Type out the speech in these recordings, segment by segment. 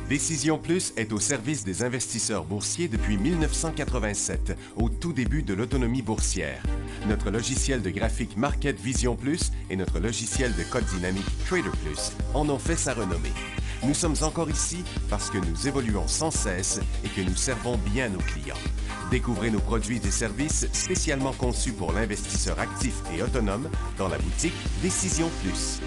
Décision Plus est au service des investisseurs boursiers depuis 1987, au tout début de l'autonomie boursière. Notre logiciel de graphique Market Vision Plus et notre logiciel de code dynamique Trader Plus en ont fait sa renommée. Nous sommes encore ici parce que nous évoluons sans cesse et que nous servons bien nos clients. Découvrez nos produits et services spécialement conçus pour l'investisseur actif et autonome dans la boutique Décision Plus.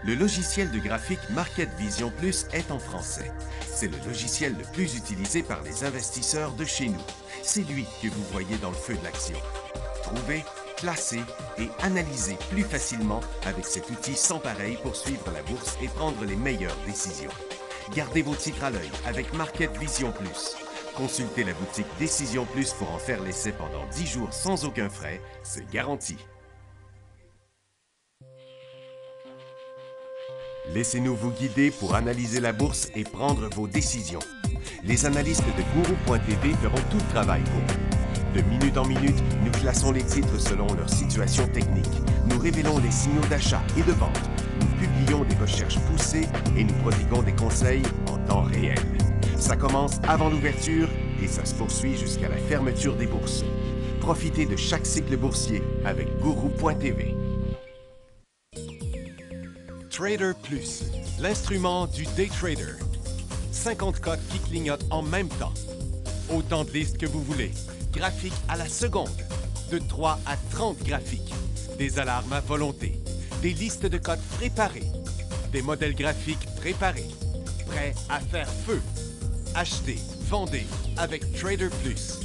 Le logiciel de graphique Market Vision Plus est en français. C'est le logiciel le plus utilisé par les investisseurs de chez nous. C'est lui que vous voyez dans le feu de l'action. Trouvez, classez et analysez plus facilement avec cet outil sans pareil pour suivre la bourse et prendre les meilleures décisions. Gardez vos titres à l'œil avec Market Vision Plus. Consultez la boutique Décision Plus pour en faire l'essai pendant 10 jours sans aucun frais, c'est garanti. Laissez-nous vous guider pour analyser la bourse et prendre vos décisions. Les analystes de Guru.tv feront tout le travail pour vous. De minute en minute, nous classons les titres selon leur situation technique. Nous révélons les signaux d'achat et de vente. Nous publions des recherches poussées et nous prodiguons des conseils en temps réel. Ça commence avant l'ouverture et ça se poursuit jusqu'à la fermeture des bourses. Profitez de chaque cycle boursier avec Guru.tv. Trader Plus, l'instrument du day trader. 50 codes qui clignotent en même temps. Autant de listes que vous voulez. Graphiques à la seconde. De 3 à 30 graphiques. Des alarmes à volonté. Des listes de codes préparées. Des modèles graphiques préparés. Prêts à faire feu. Achetez, vendez avec Trader Plus.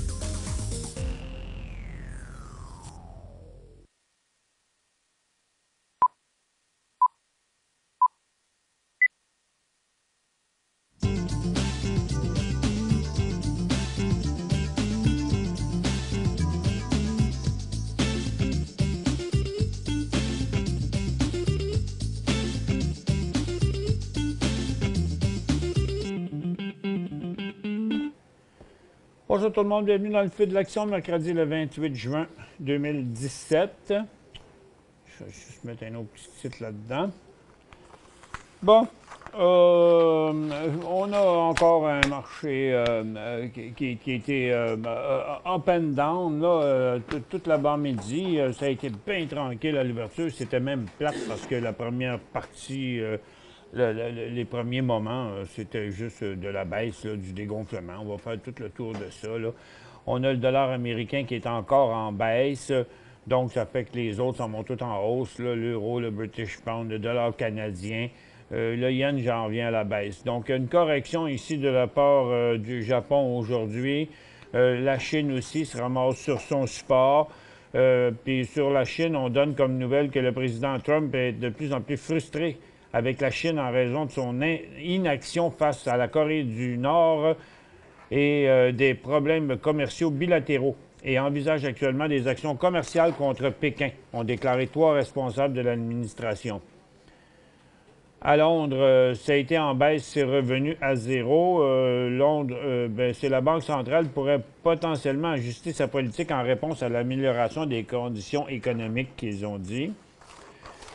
Bonjour tout le monde, bienvenue dans le feu de l'action, mercredi le 28 juin 2017. Je vais juste mettre un autre petit titre là-dedans. Bon, on a encore un marché qui était up and down, là, toute l'avant-midi. Ça a été bien tranquille à l'ouverture, c'était même plate parce que la première partie... les premiers moments, c'était juste de la baisse, là, du dégonflement. On va faire tout le tour de ça, là. On a le dollar américain qui est encore en baisse, donc ça fait que les autres s'en vont tous en hausse, l'euro, le British Pound, le dollar canadien. Le yen, j'en reviens à la baisse. Donc, il y a une correction ici de la part du Japon aujourd'hui. La Chine aussi se ramasse sur son support. Puis sur la Chine, on donne comme nouvelle que le président Trump est de plus en plus frustré avec la Chine en raison de son inaction face à la Corée du Nord et des problèmes commerciaux bilatéraux et envisage actuellement des actions commerciales contre Pékin, ont déclaré 3 responsables de l'administration. À Londres, ça a été en baisse, c'est revenu à zéro. Londres, c'est la Banque centrale pourrait potentiellement ajuster sa politique en réponse à l'amélioration des conditions économiques qu'ils ont dit.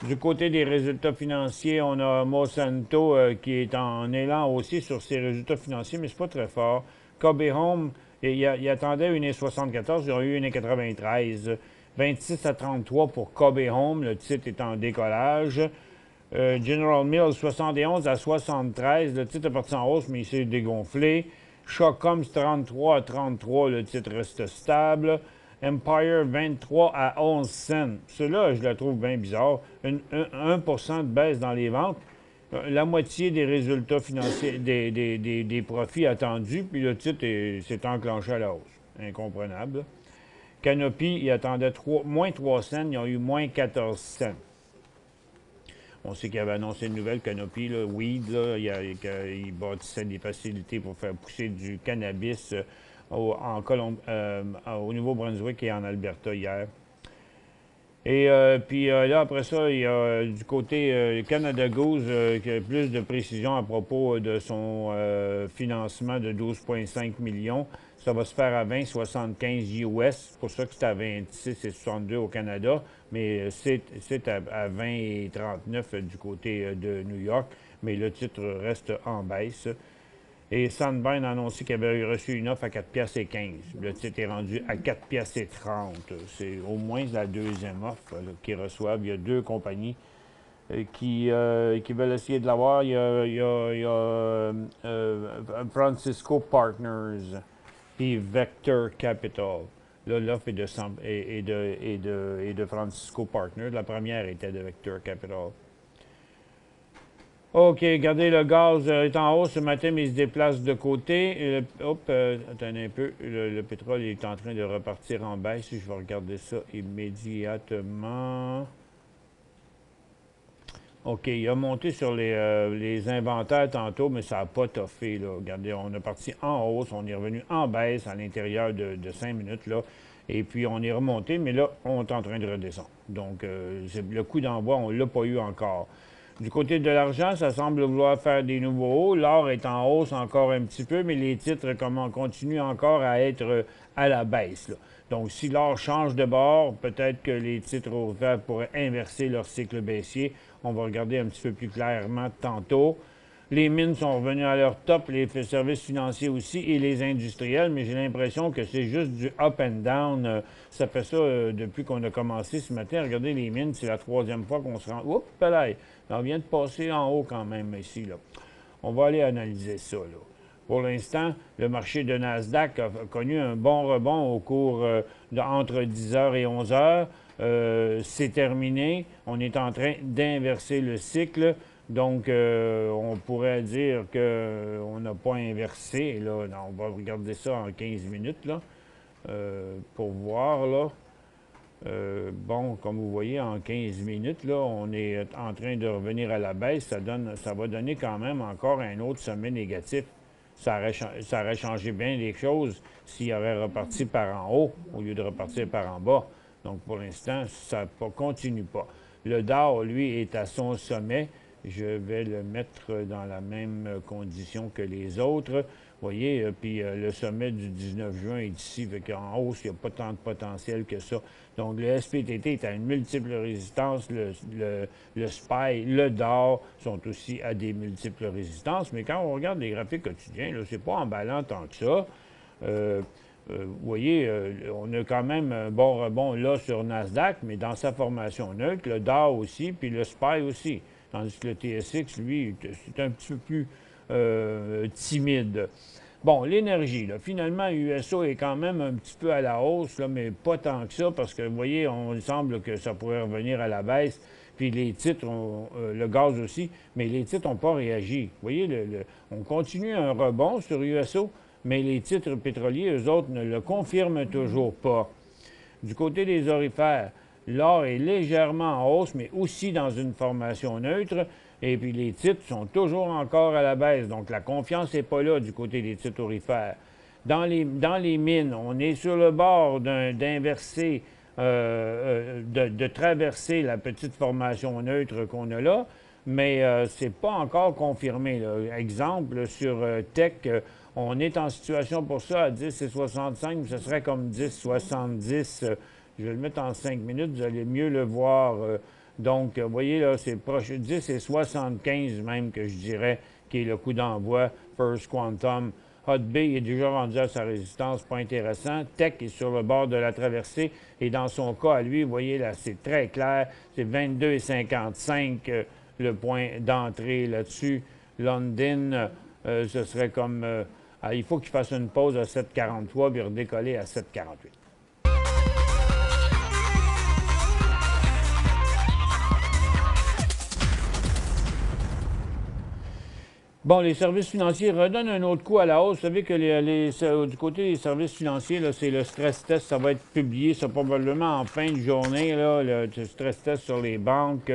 Du côté des résultats financiers, on a Monsanto qui est en élan aussi sur ses résultats financiers, mais c'est pas très fort. KB Home, il attendait 1,74, ils ont eu 1,93. 26 à 33 pour KB Home, le titre est en décollage. General Mills, 71 à 73, le titre est parti en hausse, mais il s'est dégonflé. Shawcoms, 33 à 33, le titre reste stable. Empire, 23 à 11 cents. Cela, je la trouve bien bizarre. 1 de baisse dans les ventes. La moitié des résultats financiers, des profits attendus, puis le titre s'est enclenché à la hausse. Incomprenable. Canopy, il attendait moins 3 cents, ils ont eu moins 14 cents. On sait qu'il avait annoncé une nouvelle Canopy, là, Weed, là, il bâtissait des facilités pour faire pousser du cannabis au Nouveau-Brunswick et en Alberta hier. Et puis là, après ça, il y a du côté Canada Goose qui a plus de précisions à propos de son financement de 12,5 millions. Ça va se faire à 20,75 US. C'est pour ça que c'est à 26,62 au Canada. Mais c'est à 20,39 du côté de New York. Mais le titre reste en baisse. Et Sandbine a annoncé qu'il avait reçu une offre à 4,15 $. Le titre est rendu à 4,30 $. C'est au moins la deuxième offre qu'ils reçoivent. Il y a deux compagnies qui veulent essayer de l'avoir. Il y a Francisco Partners et Vector Capital. Là, l'offre est de Francisco Partners. La première était de Vector Capital. OK, regardez, le gaz est en hausse ce matin, mais il se déplace de côté. Attendez un peu. Le pétrole est en train de repartir en baisse. Je vais regarder ça immédiatement. OK, il a monté sur les inventaires tantôt, mais ça n'a pas toffé, là. Regardez, on est parti en hausse, on est revenu en baisse à l'intérieur de 5 minutes, là. Et puis, on est remonté, mais là, on est en train de redescendre. Donc, le coup d'envoi, on ne l'a pas eu encore. Du côté de l'argent, ça semble vouloir faire des nouveaux hauts. L'or est en hausse encore un petit peu, mais les titres continuent encore à être à la baisse, là. Donc, si l'or change de bord, peut-être que les titres aurifères pourraient inverser leur cycle baissier. On va regarder un petit peu plus clairement tantôt. Les mines sont revenues à leur top, les services financiers aussi et les industriels, mais j'ai l'impression que c'est juste du up and down. Ça fait ça depuis qu'on a commencé ce matin. Regardez les mines, c'est la troisième fois qu'on se rend. Oups, là, on vient de passer en haut quand même ici, là. On va aller analyser ça, là. Pour l'instant, le marché de Nasdaq a connu un bon rebond au cours entre 10h et 11h. C'est terminé. On est en train d'inverser le cycle. Donc, on pourrait dire qu'on n'a pas inversé. Là, on va regarder ça en 15 minutes là, pour voir. Là. Bon, comme vous voyez, en 15 minutes, là, on est en train de revenir à la baisse. Ça va donner quand même encore un autre sommet négatif. Ça aurait changé bien les choses s'il aurait reparti par en haut au lieu de repartir par en bas. Donc, pour l'instant, ça ne continue pas. Le Dow, lui, est à son sommet. Je vais le mettre dans la même condition que les autres. Vous voyez, puis le sommet du 19 juin est ici. Fait qu'en hausse, il n'y a pas tant de potentiel que ça. Donc, le SPTT est à une multiple résistance. Le SPY, le DOR sont aussi à des multiples résistances. Mais quand on regarde les graphiques quotidiens, ce n'est pas emballant tant que ça. Vous voyez, on a quand même un bon rebond là sur Nasdaq, mais dans sa formation neutre, le DOR aussi, puis le SPY aussi. Tandis que le TSX, lui, c'est un petit peu plus timide. Bon, l'énergie, là, finalement, USO est quand même un petit peu à la hausse, là, mais pas tant que ça, parce que, vous voyez, il semble que ça pourrait revenir à la baisse. Puis les titres, le gaz aussi, mais les titres n'ont pas réagi. Vous voyez, on continue un rebond sur USO, mais les titres pétroliers, eux autres, ne le confirment toujours pas. Du côté des orifères, l'or est légèrement en hausse, mais aussi dans une formation neutre. Et puis les titres sont toujours encore à la baisse. Donc la confiance n'est pas là du côté des titres orifères. Dans les mines, on est sur le bord d'inverser, de traverser la petite formation neutre qu'on a là, mais ce n'est pas encore confirmé, là. Exemple, sur Tech, on est en situation pour ça à 10,65, ce serait comme 10,70. Je vais le mettre en 5 minutes, vous allez mieux le voir. Donc, vous voyez, là, c'est proche, 10,75 même que je dirais, qui est le coup d'envoi First Quantum. Hot Bay est déjà rendu à sa résistance, pas intéressant. Tech est sur le bord de la traversée. Et dans son cas, à lui, vous voyez, là, c'est très clair. C'est 22,55 le point d'entrée là-dessus. London, ce serait comme... il faut qu'il fasse une pause à 7,43 puis redécoller à 7,48. Bon, les services financiers redonnent un autre coup à la hausse. Vous savez que du côté des services financiers, c'est le stress test. Ça va être publié, ça probablement en fin de journée, là, le stress test sur les banques,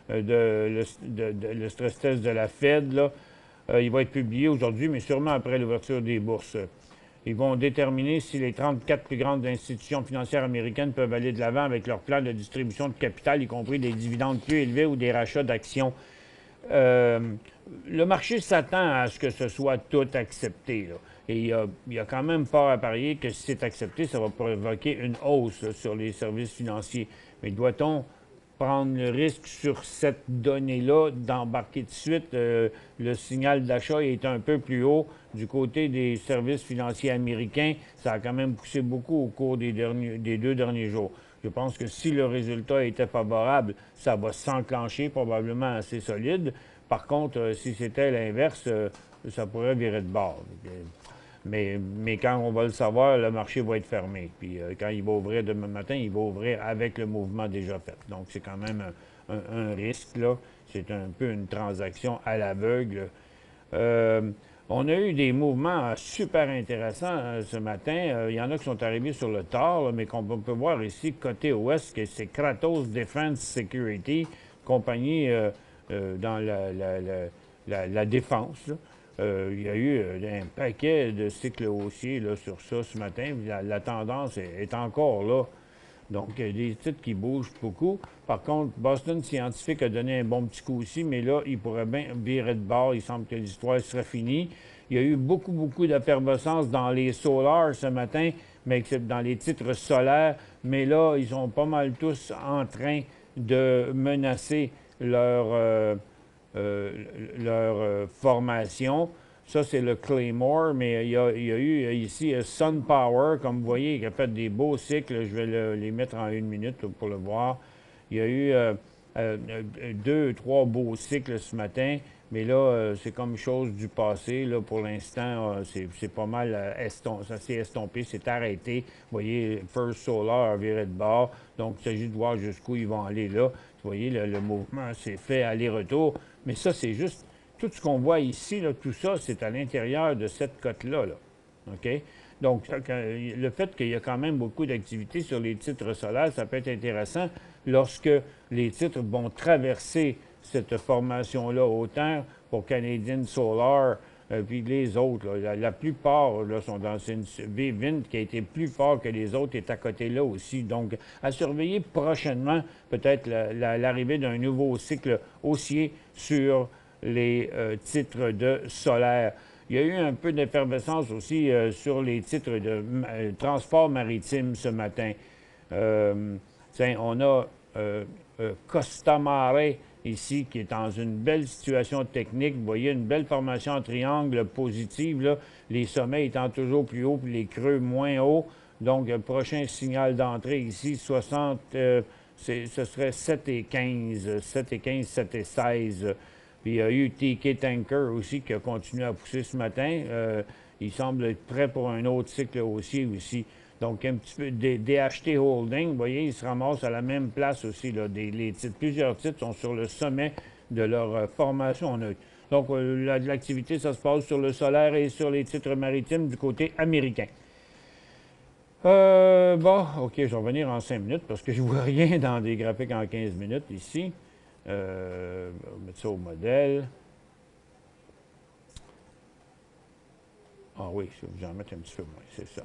le stress test de la Fed. Là, il va être publié aujourd'hui, mais sûrement après l'ouverture des bourses. Ils vont déterminer si les 34 plus grandes institutions financières américaines peuvent aller de l'avant avec leur plan de distribution de capital, y compris des dividendes plus élevés ou des rachats d'actions. Le marché s'attend à ce que ce soit tout accepté, là. Et il y a quand même fort à parier que si c'est accepté, ça va provoquer une hausse là, sur les services financiers. Mais doit-on prendre le risque sur cette donnée-là d'embarquer tout de suite? Le signal d'achat est un peu plus haut. Du côté des services financiers américains, ça a quand même poussé beaucoup au cours des 2 derniers jours. Je pense que si le résultat était favorable, ça va s'enclencher probablement assez solide. Par contre, si c'était l'inverse, ça pourrait virer de bord. Mais quand on va le savoir, le marché va être fermé. Puis quand il va ouvrir demain matin, il va ouvrir avec le mouvement déjà fait. Donc c'est quand même un risque, là. C'est un peu une transaction à l'aveugle. On a eu des mouvements super intéressants ce matin. Il y en a qui sont arrivés sur le tard, là, mais qu'on peut voir ici, côté ouest, que c'est Kratos Defense Security, compagnie dans la défense, là. Il y a eu un paquet de cycles haussiers là, sur ça ce matin. La tendance est encore là. Donc, il y a des titres qui bougent beaucoup. Par contre, Boston Scientific a donné un bon petit coup aussi, mais là, il pourrait bien virer de bord. Il semble que l'histoire serait finie. Il y a eu beaucoup d'effervescence dans les solars ce matin, mais dans les titres solaires. Mais là, ils sont pas mal tous en train de menacer leur formation. Ça, c'est le Claymore, mais il y a eu ici SunPower, comme vous voyez, qui a fait des beaux cycles. Je vais les mettre en 1 minute là, pour le voir. Il y a eu 2, 3 beaux cycles ce matin, mais là, c'est comme chose du passé. Là, pour l'instant, c'est pas mal ça s'est estompé, c'est arrêté. Vous voyez, First Solar a viré de bord, donc il s'agit de voir jusqu'où ils vont aller là. Vous voyez, le mouvement s'est fait aller-retour. Mais ça, c'est juste, tout ce qu'on voit ici, là, tout ça, c'est à l'intérieur de cette cote-là. Là. OK? Donc, le fait qu'il y a quand même beaucoup d'activité sur les titres solaires, ça peut être intéressant lorsque les titres vont traverser cette formation-là, autant pour Canadian Solar, puis les autres. Là, la plupart là, sont dans une V20 qui a été plus fort que les autres, est à côté là aussi. Donc, à surveiller prochainement, peut-être l'arrivée d'un nouveau cycle haussier sur les titres de solaire. Il y a eu un peu d'effervescence aussi sur les titres de transport maritime ce matin. On a Costa Mare ici, qui est dans une belle situation technique. Vous voyez, une belle formation en triangle positive, là, les sommets étant toujours plus hauts, puis les creux moins hauts. Donc, le prochain signal d'entrée ici, 60, ce serait 7,15, 7,15, 7,16. Puis il y a eu TK Tanker aussi qui a continué à pousser ce matin. Il semble être prêt pour un autre cycle haussier aussi. Donc, un petit peu DHT Holding, vous voyez, ils se ramassent à la même place aussi. Là. Plusieurs titres sont sur le sommet de leur formation neutre. Donc, l'activité, ça se passe sur le solaire et sur les titres maritimes du côté américain. Bon, OK, je vais revenir en 5 minutes parce que je ne vois rien dans des graphiques en 15 minutes ici. On va mettre ça au modèle. Ah oui, je vais en mettre un petit peu moins, c'est ça.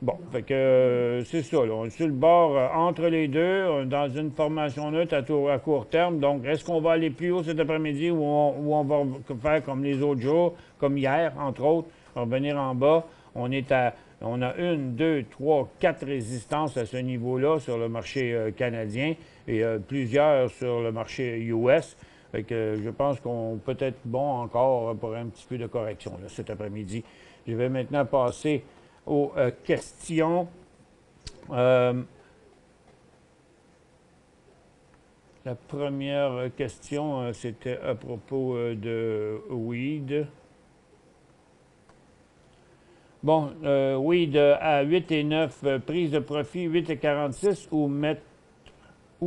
Bon, fait que c'est ça, là, on est sur le bord entre les deux, dans une formation neutre à court terme. Donc, est-ce qu'on va aller plus haut cet après-midi ou on va faire comme les autres jours, comme hier, entre autres, revenir en bas? On a 1, 2, 3, 4 résistances à ce niveau-là sur le marché canadien et plusieurs sur le marché US. Fait que je pense qu'on peut être bon encore pour un petit peu de correction là, cet après-midi. Je vais maintenant passer aux questions. La première question, c'était à propos de weed. Bon, weed à 8,9, prise de profit 8,46 ou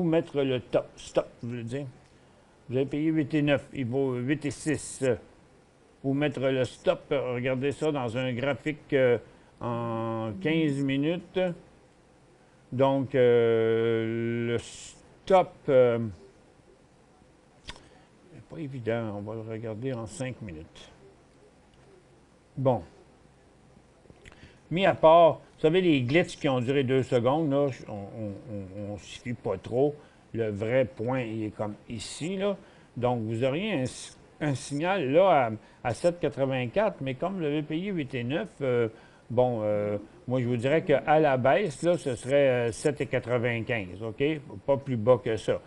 mettre le top, stop, je veux dire. Vous avez payé 8,9, il vaut 8,6. Ou mettre le stop, regardez ça dans un graphique en 15 minutes. Donc, le stop n'est pas évident. On va le regarder en 5 minutes. Bon. Mis à part, vous savez, les glitches qui ont duré 2 secondes, là, on ne suffit pas trop. Le vrai point, il est comme ici, là. Donc, vous auriez un signal là à 7,84, mais comme vous l'avez payé 8,9, bon, moi je vous dirais qu'à la baisse, là, ce serait 7,95, OK? Pas plus bas que ça.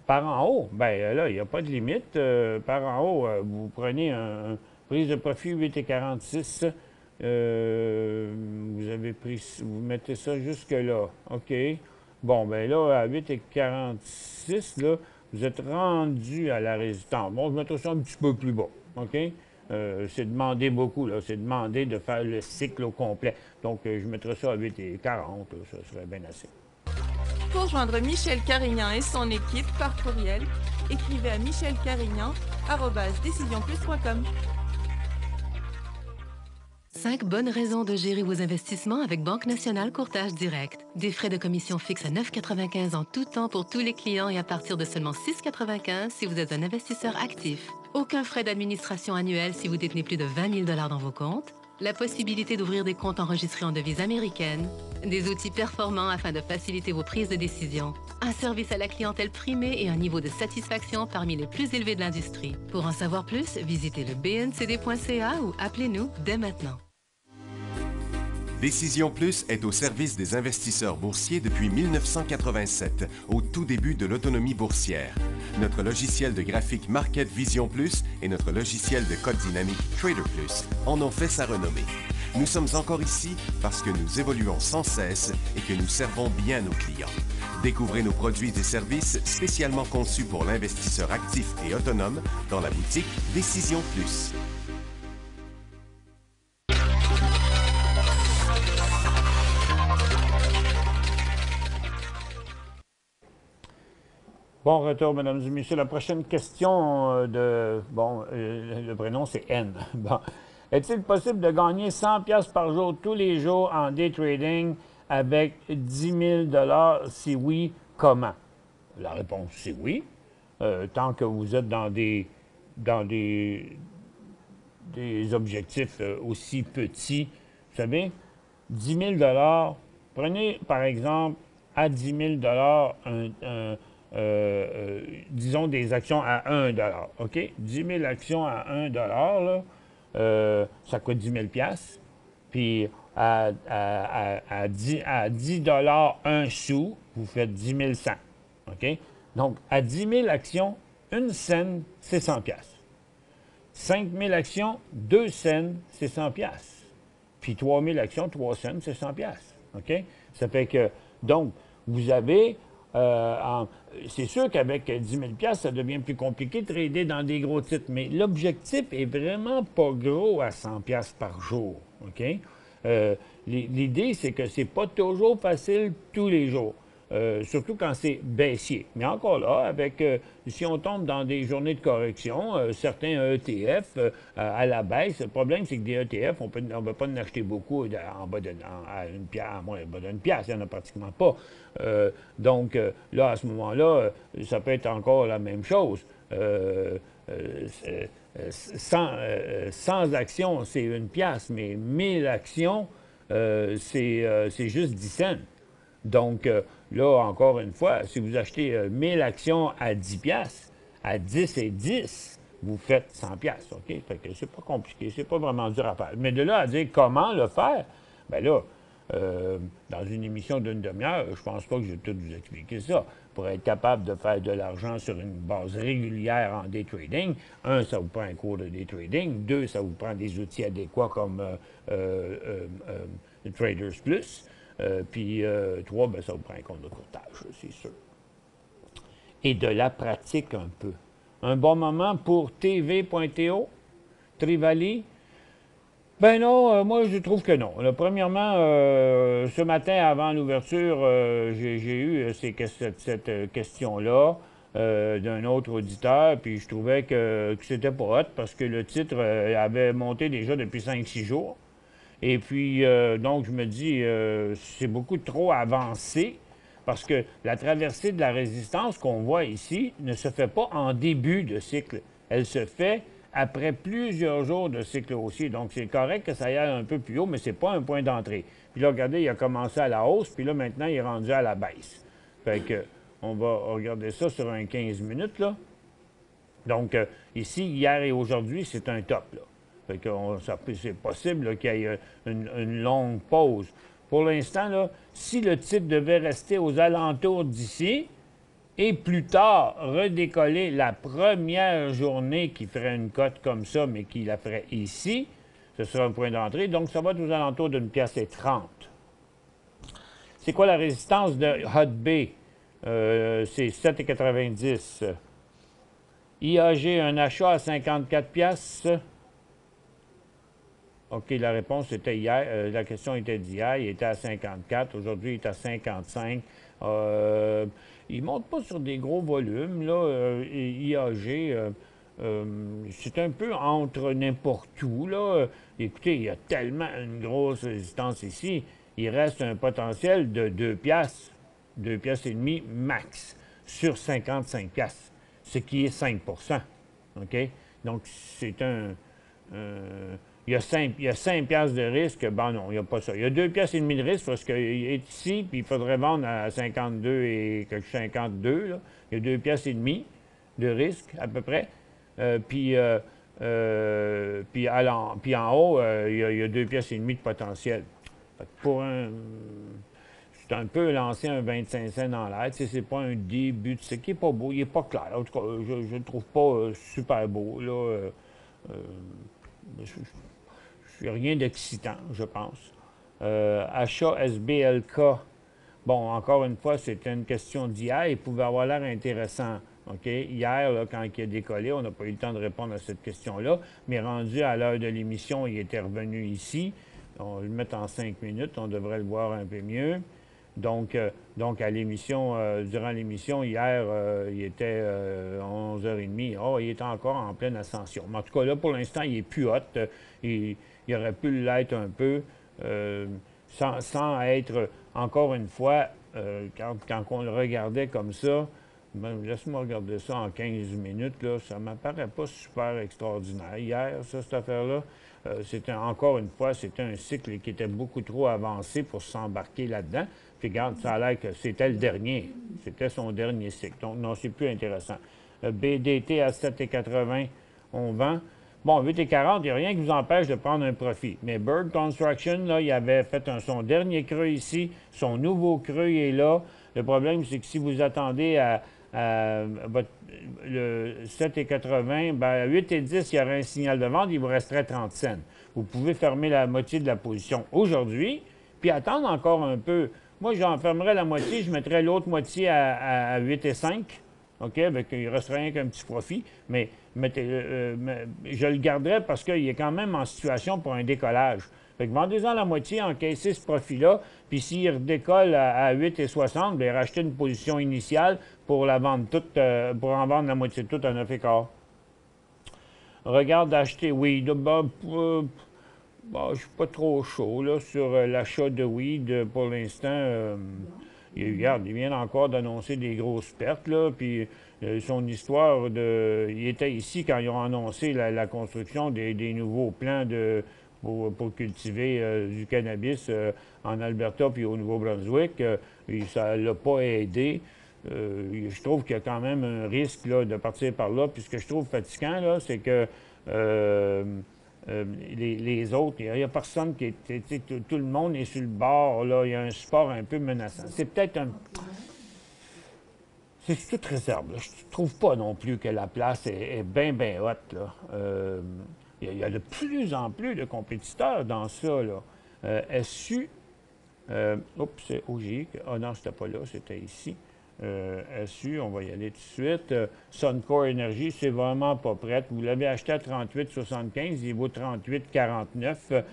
Par en haut, bien là, il n'y a pas de limite. Par en haut, vous prenez un prise de profit 8,46. Vous avez pris, vous mettez ça jusque-là. OK. Bon, ben là, à 8,46, là, vous êtes rendu à la résistance. Bon, je mettrai ça un petit peu plus bas. OK? C'est demander beaucoup, là. C'est demander de faire le cycle au complet. Donc, je mettrai ça à 8,40, là, ça serait bien assez. Pour joindre Michel Carignan et son équipe par courriel, écrivez à michelcarignan@decisionplus.com. 5 bonnes raisons de gérer vos investissements avec Banque Nationale Courtage Direct. Des frais de commission fixes à 9,95 en tout temps pour tous les clients et à partir de seulement 6,95 si vous êtes un investisseur actif. Aucun frais d'administration annuel si vous détenez plus de 20 000 $ dans vos comptes. La possibilité d'ouvrir des comptes enregistrés en devise américaine. Des outils performants afin de faciliter vos prises de décision. Un service à la clientèle primé et un niveau de satisfaction parmi les plus élevés de l'industrie. Pour en savoir plus, visitez le bncd.ca ou appelez-nous dès maintenant. Décision Plus est au service des investisseurs boursiers depuis 1987, au tout début de l'autonomie boursière. Notre logiciel de graphique Market Vision Plus et notre logiciel de code dynamique Trader Plus en ont fait sa renommée. Nous sommes encore ici parce que nous évoluons sans cesse et que nous servons bien nos clients. Découvrez nos produits et services spécialement conçus pour l'investisseur actif et autonome dans la boutique Décision Plus. Bon retour, mesdames et messieurs. La prochaine question le prénom c'est N. Bon. Est-il possible de gagner 100 pièces par jour tous les jours en day trading avec 10 000 $? Si oui, comment? La réponse c'est oui. Tant que vous êtes dans des objectifs aussi petits. Vous savez, 10 000 $, prenez par exemple à 10 000 $, disons des actions à 1 $, OK? 10 000 actions à 1 $, là, ça coûte 10 000 $. Puis à 10 $ 1 sou, vous faites 10 100. OK? Donc, à 10 000 actions, 1 cent, c'est 100 $. 5 000 actions, 2 cents, c'est 100 $. Puis 3 000 actions, 3 cents, c'est 100 $. OK? Ça fait que, donc, vous avez... c'est sûr qu'avec 10 000 $, ça devient plus compliqué de trader dans des gros titres, mais l'objectif est vraiment pas gros à 100 $ par jour. OK? L'idée, c'est que c'est pas toujours facile tous les jours. Surtout quand c'est baissier. Mais encore là, si on tombe dans des journées de correction, certains ETF à la baisse, le problème, c'est que des ETF, on ne peut pas en acheter beaucoup en bas à une pièce, à moins d'une pièce, il n'y en a pratiquement pas. Donc, là, à ce moment-là, ça peut être encore la même chose. 100 actions, c'est une pièce, mais 1000 actions, c'est juste 10 cents. Donc, là, encore une fois, si vous achetez 1000 actions à 10 piastres, à 10 et 10, vous faites 100 piastres, OK? Fait que c'est pas compliqué, c'est pas vraiment dur à faire. Mais de là à dire comment le faire, bien là, dans une émission d'une demi-heure, je pense pas que je vais tout vous expliquer ça. Pour être capable de faire de l'argent sur une base régulière en day trading, un, ça vous prend un cours de day trading. Deux, ça vous prend des outils adéquats comme Traders Plus. Puis 3, ben, ça vous prend un compte de courtage, c'est sûr. Et de la pratique un peu. Un bon moment pour TV.to, Trivali. Ben non, moi je trouve que non. Là, premièrement, ce matin avant l'ouverture, j'ai eu cette question-là d'un autre auditeur, puis je trouvais que c'était pas hot parce que le titre avait monté déjà depuis 5-6 jours. Et puis, donc, je me dis, c'est beaucoup trop avancé parce que la traversée de la résistance qu'on voit ici ne se fait pas en début de cycle. Elle se fait après plusieurs jours de cycle haussier. Donc, c'est correct que ça aille un peu plus haut, mais ce n'est pas un point d'entrée. Puis là, regardez, il a commencé à la hausse, puis là, maintenant, il est rendu à la baisse. Fait que, on va regarder ça sur un 15 minutes, là. Donc, ici, hier et aujourd'hui, c'est un top. Là. Fait que c'est possible qu'il y ait une longue pause. Pour l'instant, là, si le titre devait rester aux alentours d'ici et plus tard redécoller la première journée qui ferait une cote comme ça, mais qui la ferait ici, ce sera un point d'entrée. Donc, ça va être aux alentours d'une pièce et 30. C'est quoi la résistance de Hot Bay? C'est 7,90. IAG, un achat à 54 pièces. OK, la réponse était hier. La question était d'hier. Il était à 54. Aujourd'hui, il est à 55. Il ne monte pas sur des gros volumes. Là, IAG, c'est un peu entre n'importe où. Là. Écoutez, il y a tellement une grosse résistance ici. Il reste un potentiel de 2 piastres, 2 piastres et demi max sur 55 piastres, ce qui est 5 OK? Donc, c'est il y a 5 piastres de risque. Ben non, il n'y a pas ça. Il y a 2 piastres et demi de risque parce qu'il est ici, puis il faudrait vendre à 52 et 52. Là. Il y a 2 piastres et demi de risque, à peu près. Puis en haut, il y a 2 piastres et demi de potentiel. Fait que pour c'est un peu lancé un 25 cents dans l'air. Tu sais, c'est pas un début de cycle qui n'est pas beau, il n'est pas clair. En tout cas, je ne le trouve pas super beau. Là. Je rien d'excitant, je pense. Achat SBLK. Bon, encore une fois, c'était une question d'hier. Il pouvait avoir l'air intéressant. OK? Hier, là, quand il a décollé, on n'a pas eu le temps de répondre à cette question-là. Mais rendu à l'heure de l'émission, il était revenu ici. On va le mettre en 5 minutes. On devrait le voir un peu mieux. Donc à l'émission, durant l'émission, hier, il était 11h30. Oh, il était encore en pleine ascension. Mais en tout cas, là, pour l'instant, il est plus hot. Il aurait pu l'être un peu sans être, encore une fois, quand on le regardait comme ça, ben, laisse-moi regarder ça en 15 minutes, là, ça ne m'apparaît pas super extraordinaire. Hier, ça, cette affaire-là, c'était encore une fois, c'était un cycle qui était beaucoup trop avancé pour s'embarquer là-dedans. Puis regarde, ça a l'air que c'était le dernier. C'était son dernier cycle. Donc, non, c'est plus intéressant. BDT à 7,80, on vend. Bon, 8,40, il n'y a rien qui vous empêche de prendre un profit. Mais Bird Construction, là, il avait fait son dernier creux ici. Son nouveau creux est là. Le problème, c'est que si vous attendez à le 7,80, ben à 8,10, il y aurait un signal de vente, il vous resterait 30 cents. Vous pouvez fermer la moitié de la position aujourd'hui, puis attendre encore un peu. Moi, j'en fermerais la moitié, je mettrais l'autre moitié à 8,5. OK? Avec, il ne resterait rien qu'un petit profit, mais je le garderais parce qu'il est quand même en situation pour un décollage. Fait que vendez-en la moitié, encaissez ce profit-là, puis s'il redécolle à 8,60, bien, rachetez une position initiale pour la vendre toute, pour en vendre la moitié de toute à 9,15. Regarde d'acheter weed. Je ne suis pas trop chaud là, sur l'achat de weed pour l'instant. Regarde, il vient encore d'annoncer des grosses pertes, là, puis son histoire il était ici quand ils ont annoncé la construction des nouveaux plans pour cultiver du cannabis en Alberta puis au Nouveau-Brunswick. Et ça ne l'a pas aidé. Je trouve qu'il y a quand même un risque là, de partir par là. Puis ce que je trouve fatigant, là, c'est que les autres, il n'y a personne qui est... Tout le monde est sur le bord. Là, il y a un support un peu menaçant. C'est peut-être un... C'est toute réserve. Là. Je ne trouve pas non plus que la place est bien, bien haute. Là. Il y a de plus en plus de compétiteurs dans ça. Là. SU, c'est OGI. Ah non, c'était pas là, c'était ici. SU, on va y aller tout de suite. Suncor Energy, c'est vraiment pas prêt. Vous l'avez acheté à 38,75, il vaut 38,49.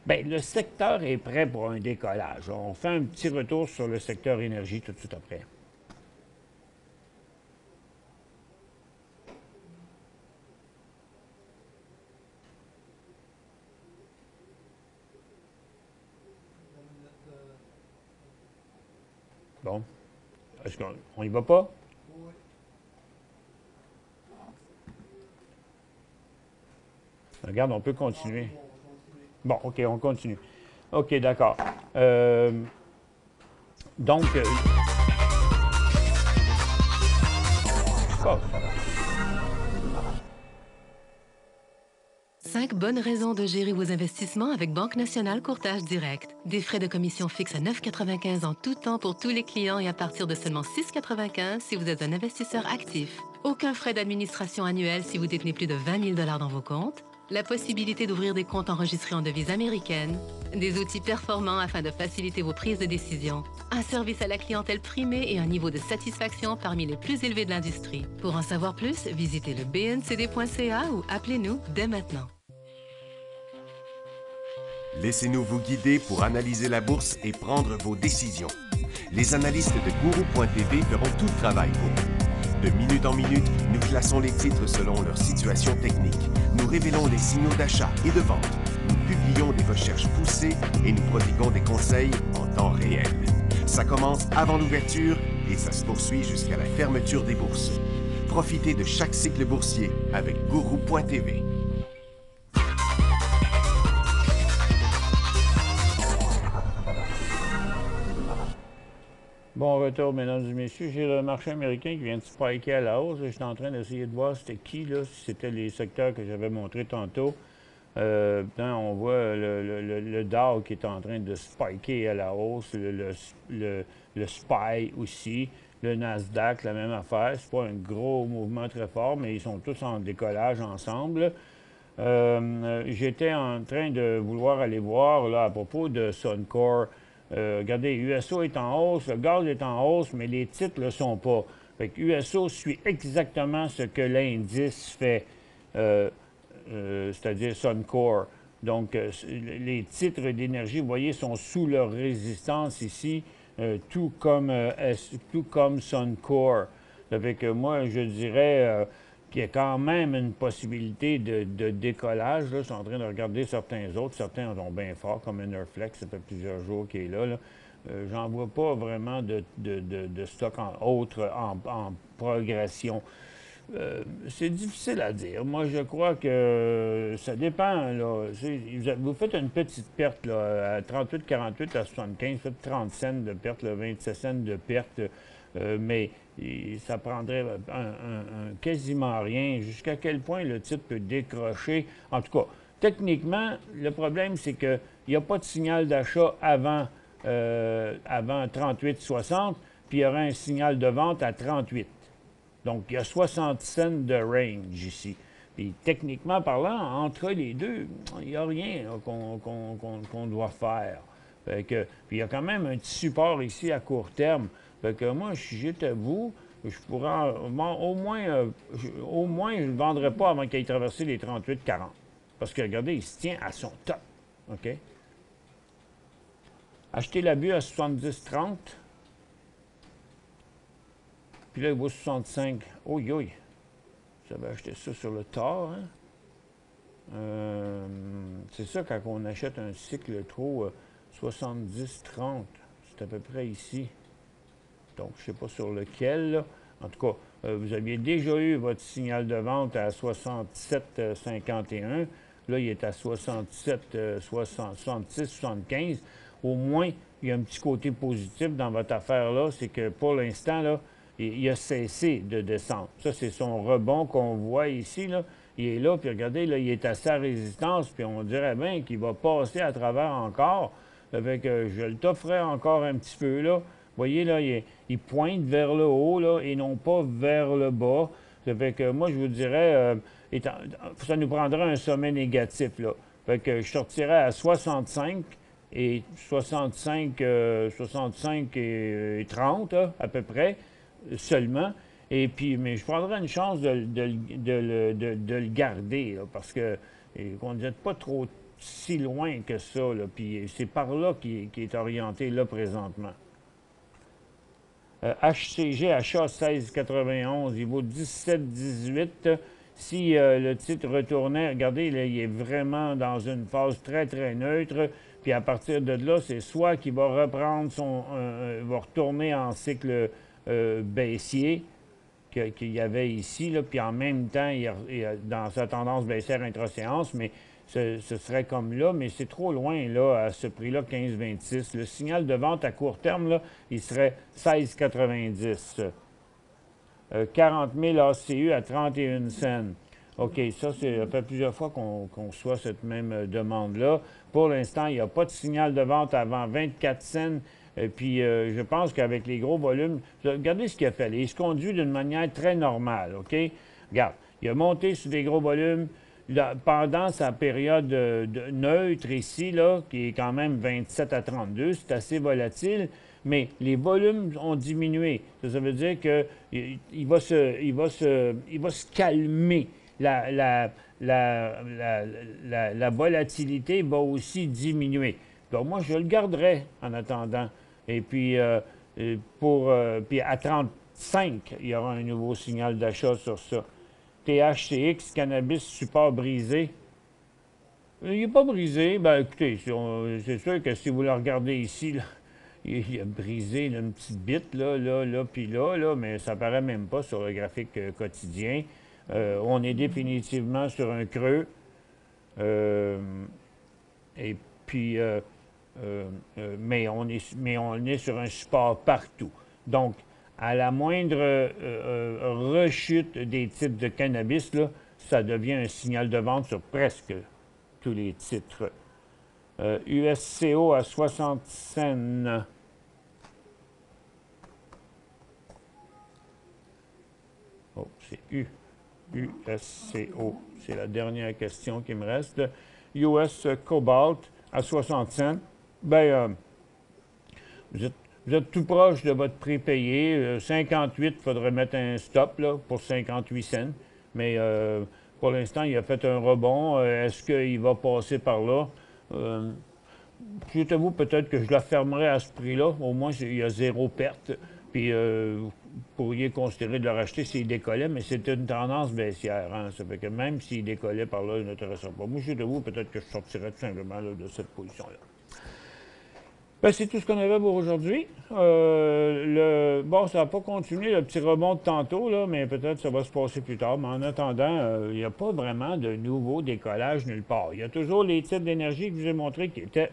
Bien, le secteur est prêt pour un décollage. On fait un petit retour sur le secteur énergie tout de suite après. Bon. Est-ce qu'on y va pas? Oui. Regarde, on peut continuer. Bon, OK, on continue. OK, d'accord. Donc... 5 bonnes raisons de gérer vos investissements avec Banque Nationale Courtage Direct. Des frais de commission fixes à 9,95 en tout temps pour tous les clients et à partir de seulement 6,95 si vous êtes un investisseur actif. Aucun frais d'administration annuel si vous détenez plus de 20 000 dans vos comptes. La possibilité d'ouvrir des comptes enregistrés en devise américaine. Des outils performants afin de faciliter vos prises de décision. Un service à la clientèle primé et un niveau de satisfaction parmi les plus élevés de l'industrie. Pour en savoir plus, visitez le bncd.ca ou appelez-nous dès maintenant. Laissez-nous vous guider pour analyser la bourse et prendre vos décisions. Les analystes de Guru.tv feront tout le travail pour vous. De minute en minute, nous classons les titres selon leur situation technique. Nous révélons les signaux d'achat et de vente. Nous publions des recherches poussées et nous prodiguons des conseils en temps réel. Ça commence avant l'ouverture et ça se poursuit jusqu'à la fermeture des bourses. Profitez de chaque cycle boursier avec Guru.tv. Bon retour, mesdames et messieurs. J'ai le marché américain qui vient de spiker à la hausse. Je suis en train d'essayer de voir c'était qui, là, si c'était les secteurs que j'avais montrés tantôt. On voit le Dow qui est en train de spiker à la hausse, le SPY aussi, le Nasdaq, la même affaire. C'est pas un gros mouvement très fort, mais ils sont tous en décollage ensemble. J'étais en train de vouloir aller voir là, à propos de Suncor. Regardez, USO est en hausse, le gaz est en hausse, mais les titres ne le sont pas. Fait que USO suit exactement ce que l'indice fait, c'est-à-dire Suncor. Donc, les titres d'énergie, vous voyez, sont sous leur résistance ici, tout comme Suncor. Fait que moi, je dirais qu'il y a quand même une possibilité de décollage. Là. Je suis en train de regarder certains autres. Certains ont bien fort, comme Enerflex, ça fait plusieurs jours qu'il est là. J'en vois pas vraiment de stock en progression. C'est difficile à dire. Moi, je crois que ça dépend. Là. Vous faites une petite perte là, à 38,48 à 75, vous faites 30 cents de perte, là, 27 cents de perte. Mais ça prendrait quasiment rien. Jusqu'à quel point le titre peut décrocher. En tout cas, techniquement, le problème, c'est qu'il n'y a pas de signal d'achat avant 38,60, puis il y aura un signal de vente à 38. Donc, il y a 60 cents de range ici. Puis, techniquement parlant, entre les deux, il n'y a rien qu'on doit faire. Fait que, puis, il y a quand même un petit support ici à court terme. Fait que moi, si j'étais vous, je pourrais au moins, je ne le vendrais pas avant qu'il ait traversé les 38,40. Parce que, regardez, il se tient à son top. OK? Acheter l'abus à 70,30. Puis là, il vaut 65. Oui, oui. J'avais acheté ça sur le tard. Hein? C'est ça, quand on achète un cycle trop 70-30. C'est à peu près ici. Donc, je ne sais pas sur lequel. Là. En tout cas, vous aviez déjà eu votre signal de vente à 67,51. Là, il est à 67, 66, 75. Au moins, il y a un petit côté positif dans votre affaire-là, c'est que pour l'instant, là, il a cessé de descendre. Ça, c'est son rebond qu'on voit ici. Là. Il est là, puis regardez, là, il est à sa résistance, puis on dirait bien qu'il va passer à travers encore. Fait que je le t'offrais encore un petit peu, là. Vous voyez, là, il pointe vers le haut, là, et non pas vers le bas. Ça fait que moi, je vous dirais, ça nous prendrait un sommet négatif, là. Fait que je sortirais à 65 et 65 et 30, là, à peu près, seulement. Et puis, mais je prendrais une chance de le garder, là, parce que qu'on ne jette pas trop si loin que ça, là. Puis c'est par là qu'il est orienté, là, présentement. HCG, achat 16,91, il vaut 17,18. Si le titre retournait, regardez, là, il est vraiment dans une phase très, très neutre. Puis à partir de là, c'est soit qu'il va reprendre va retourner en cycle baissier qu'il y avait ici, là, puis en même temps, il dans sa tendance baissière intra-séance, mais ce serait comme là, mais c'est trop loin, là, à ce prix-là, 15,26. Le signal de vente à court terme, là, il serait 16,90. 40 000 ACU à 31 cents. OK, ça fait plusieurs fois qu'on reçoit cette même demande-là. Pour l'instant, il n'y a pas de signal de vente avant 24 cents. Puis je pense qu'avec les gros volumes, regardez ce qu'il a fait. Il se conduit d'une manière très normale, OK? Regarde, il a monté sur des gros volumes pendant sa période neutre ici, là, qui est quand même 27 à 32, c'est assez volatile, mais les volumes ont diminué. Ça veut dire qu'il va se calmer. La volatilité va aussi diminuer. Donc, moi, je le garderai en attendant. Et puis, puis à 35, il y aura un nouveau signal d'achat sur ça. THCX, cannabis support brisé. Il n'est pas brisé. Ben, écoutez, c'est sûr que si vous le regardez ici, là, il a brisé là, une petite bite, là, puis là, mais ça ne paraît même pas sur le graphique quotidien. On est définitivement sur un creux. Et puis, mais on est sur un support partout. Donc, à la moindre rechute des titres de cannabis, là, ça devient un signal de vente sur presque tous les titres. USCO à 60 cents. Oh, c'est USCO. C'est la dernière question qui me reste. US Cobalt à 60 cents. Bien, vous êtes tout proche de votre prix payé. 58, il faudrait mettre un stop là, pour 58 cents. Mais pour l'instant, il a fait un rebond. Est-ce qu'il va passer par là? Je t'avoue, peut-être que je la fermerai à ce prix-là. Au moins, il y a zéro perte. Puis, vous pourriez considérer de le racheter s'il décollait, mais c'est une tendance baissière. Hein? Ça fait que même s'il décollait par là, il n'intéressera pas. Moi, je t'avoue, peut-être que je sortirais tout simplement là, de cette position-là. Ben, c'est tout ce qu'on avait pour aujourd'hui. Bon, ça n'a pas continué, le petit rebond de tantôt, là, mais peut-être ça va se passer plus tard. Mais en attendant, il n'y a pas vraiment de nouveau décollage nulle part. Il y a toujours les titres d'énergie que je vous ai montrés qui étaient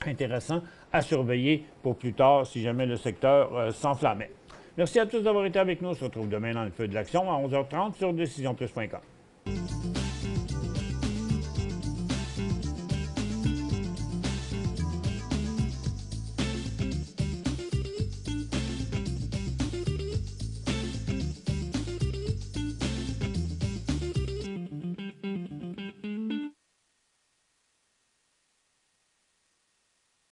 intéressants à surveiller pour plus tard si jamais le secteur s'enflammait. Merci à tous d'avoir été avec nous. On se retrouve demain dans le feu de l'action à 11h30 sur DecisionPlus.com.